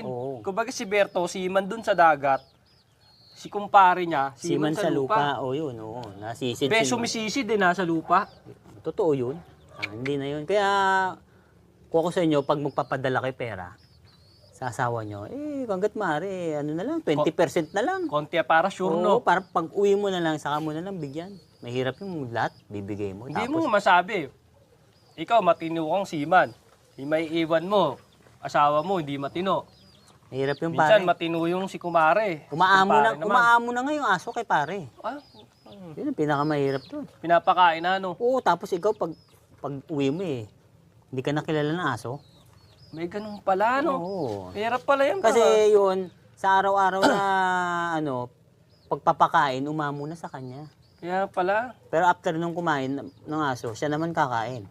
Oo. Kumbaga si Berto, seaman dun sa dagat. Si kumpare niya, Seaman seaman sa lupa. O yun, oo. Nasisid Be, sila. sumisisid din nasa lupa. Totoo yun. Hindi na yun. Kaya, kung ako sa inyo, pag magpapadala kay pera, sa asawa nyo, hanggat maaari, ano na lang, 20% na lang. Konti para sure, Oo, no? para pag uwi mo na lang, saka mo na lang bigyan. Mahirap yung lahat, bibigay mo. Hindi mo masabi. Ikaw, matino kang seaman. May iwan mo. Asawa mo, hindi matino. Mahirap yung Minsan, pare. matino yung si kumare. Umaamo naman. na nga yung aso kay pare. Ah, Yun ang pinakamahirap doon. pinapakain na, no? Oo, tapos ikaw pag uwi mo hindi ka nakilala ng aso. May ganun pala, no? Oo. Hirap pala yan. Kasi yun, sa araw-araw na pagpapakain, umamo na sa kanya. Kaya pala. Pero after nung kumain ng aso, siya naman kakain.